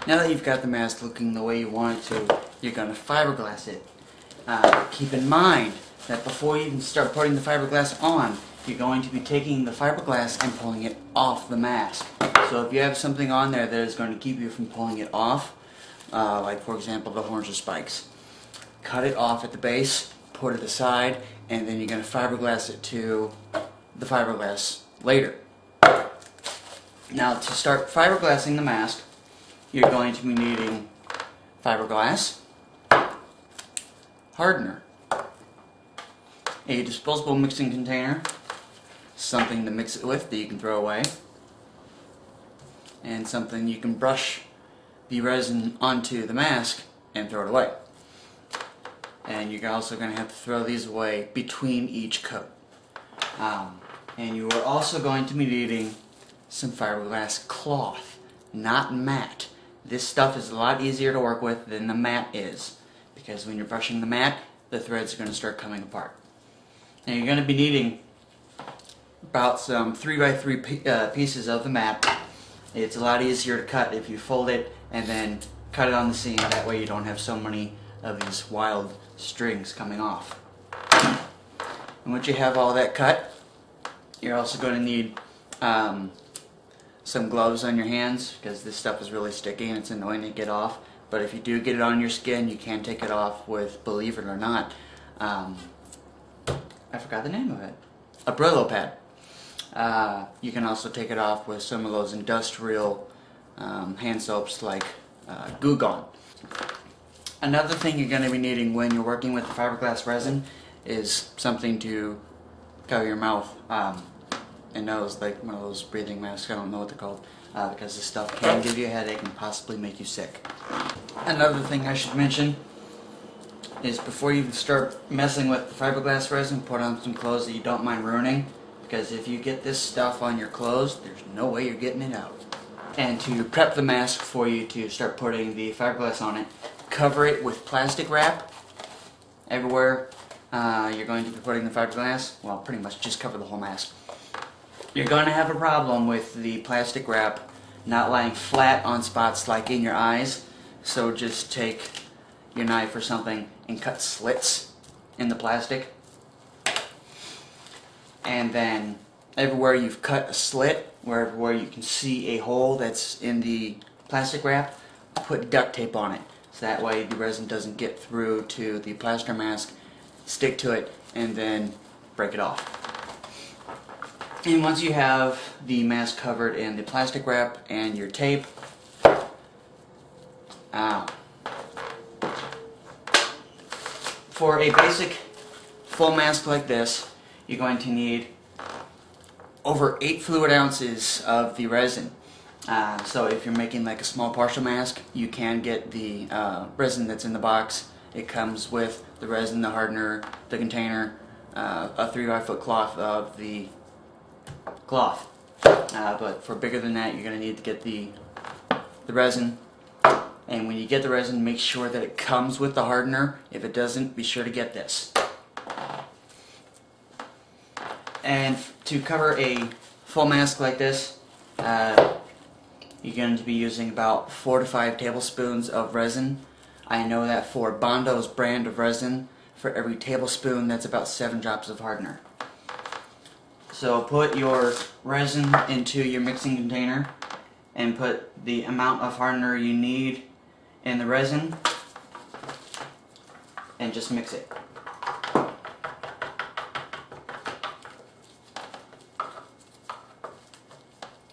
Now that you've got the mask looking the way you want it to, you're going to fiberglass it. Keep in mind that before you even start putting the fiberglass on, you're going to be taking the fiberglass and pulling it off the mask. So if you have something on there that is going to keep you from pulling it off, like for example the horns or spikes, cut it off at the base, put it aside, and then you're going to fiberglass it to the fiberglass later. Now to start fiberglassing the mask, you're going to be needing fiberglass, hardener, a disposable mixing container, something to mix it with that you can throw away, and something you can brush the resin onto the mask and throw it away. And you're also going to have to throw these away between each coat. And you are also going to be needing some fiberglass cloth, not mat. This stuff is a lot easier to work with than the mat is, because when you're brushing the mat, the threads are going to start coming apart. And you're going to be needing about some 3x3 pieces of the mat. It's a lot easier to cut if you fold it and then cut it on the seam. That way you don't have so many of these wild strings coming off. And once you have all that cut, you're also going to need some gloves on your hands, because this stuff is really sticky and it's annoying to get off. But if you do get it on your skin, you can take it off with, believe it or not, I forgot the name of it, a Brillo pad. You can also take it off with some of those industrial hand soaps like Goo Gone. Another thing you're going to be needing when you're working with the fiberglass resin is something to cover your mouth and nose, like one of those breathing masks. I don't know what they're called, because this stuff can give you a headache and possibly make you sick. Another thing I should mention is before you start messing with the fiberglass resin, put on some clothes that you don't mind ruining, because if you get this stuff on your clothes, there's no way you're getting it out. And to prep the mask for you to start putting the fiberglass on it, cover it with plastic wrap everywhere you're going to be putting the fiberglass. Well, pretty much just cover the whole mask. You're going to have a problem with the plastic wrap not lying flat on spots like in your eyes, so just take your knife or something and cut slits in the plastic, and then everywhere you've cut a slit, where you can see a hole that's in the plastic wrap, put duct tape on it, so that way the resin doesn't get through to the plaster mask, stick to it, and then break it off. And once you have the mask covered in the plastic wrap and your tape, for a basic full mask like this, you're going to need over 8 fluid ounces of the resin. So if you're making like a small partial mask, you can get the resin that's in the box. It comes with the resin, the hardener, the container, a 3x4 cloth of the cloth. But for bigger than that, you're going to need to get the resin. And when you get the resin, make sure that it comes with the hardener. If it doesn't, be sure to get this. And to cover a full mask like this, you're going to be using about 4 to 5 tablespoons of resin. I know that for Bondo's brand of resin, for every tablespoon, that's about 7 drops of hardener. So put your resin into your mixing container and put the amount of hardener you need in the resin and just mix it.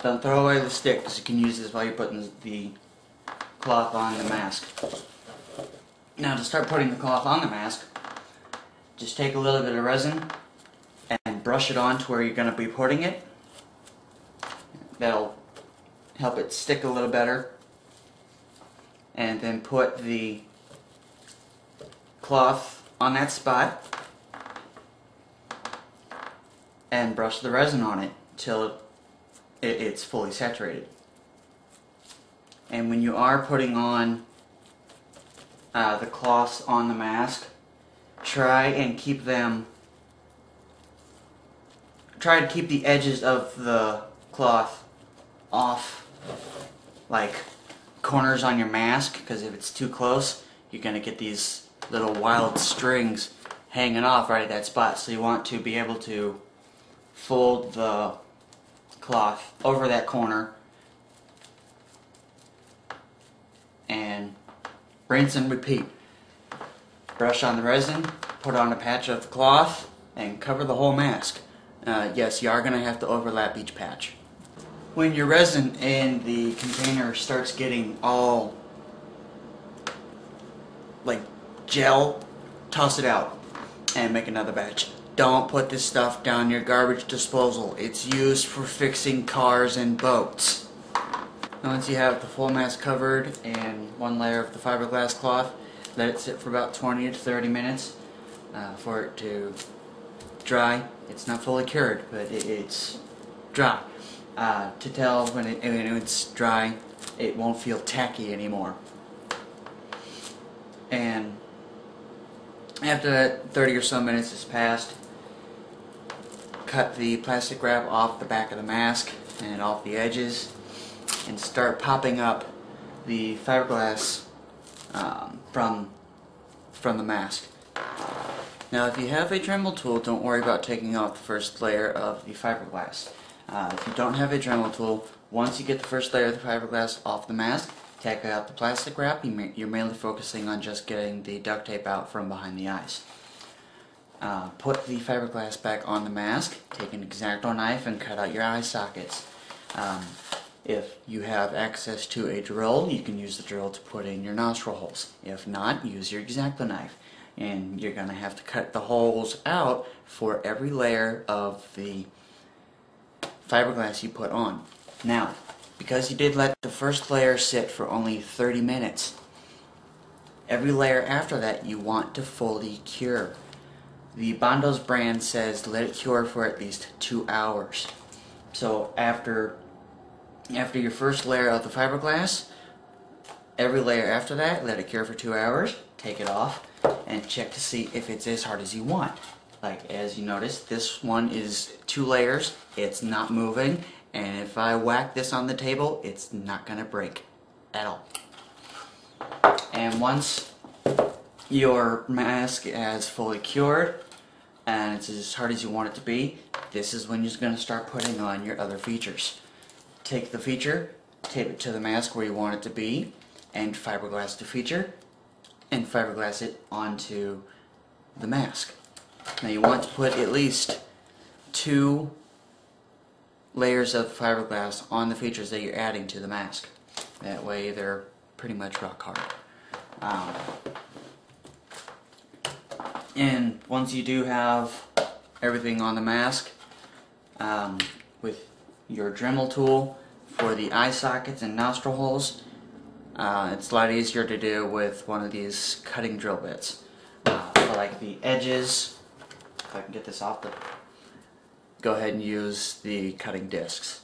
Don't throw away the stick, because you can use this while you're putting the cloth on the mask. Now to start putting the cloth on the mask, just take a little bit of resin and brush it on to where you're going to be putting it. That'll help it stick a little better. And then put the cloth on that spot and brush the resin on it till it's fully saturated. And when you are putting on the cloths on the mask, try to keep the edges of the cloth off, like corners on your mask, because if it's too close, you're going to get these little wild strings hanging off right at that spot. So you want to be able to fold the cloth over that corner and rinse and repeat. Brush on the resin, put on a patch of the cloth, and cover the whole mask. Yes, you are going to have to overlap each patch. When your resin in the container starts getting all like gel, toss it out and make another batch. Don't put this stuff down your garbage disposal. It's used for fixing cars and boats. Once you have the full mask covered and one layer of the fiberglass cloth, let it sit for about 20 to 30 minutes for it to dry. It's not fully cured, but it's dry. To tell when it's dry, it won't feel tacky anymore. And after that 30 or so minutes has passed, cut the plastic wrap off the back of the mask and off the edges, and start popping up the fiberglass from the mask. Now, if you have a Dremel tool, don't worry about taking off the first layer of the fiberglass. If you don't have a Dremel tool, once you get the first layer of the fiberglass off the mask, take out the plastic wrap. You're mainly focusing on just getting the duct tape out from behind the eyes. Put the fiberglass back on the mask, take an X-Acto knife and cut out your eye sockets. If you have access to a drill, you can use the drill to put in your nostril holes. If not, use your X-Acto knife. And you're going to have to cut the holes out for every layer of the fiberglass you put on. Now, because you did let the first layer sit for only 30 minutes, every layer after that you want to fully cure. The Bondo's brand says let it cure for at least 2 hours. So after your first layer of the fiberglass, every layer after that, let it cure for 2 hours, take it off, and check to see if it's as hard as you want. Like, as you notice, this one is 2 layers, it's not moving, and if I whack this on the table, it's not going to break at all. And once your mask has fully cured, and it's as hard as you want it to be, this is when you're going to start putting on your other features. Take the feature, tape it to the mask where you want it to be, and fiberglass the feature, and fiberglass it onto the mask. Now you want to put at least 2 layers of fiberglass on the features that you're adding to the mask. That way they're pretty much rock hard. And once you do have everything on the mask, with your Dremel tool for the eye sockets and nostril holes, it's a lot easier to do with one of these cutting drill bits. For like the edges, if I can get this off, go ahead and use the cutting discs.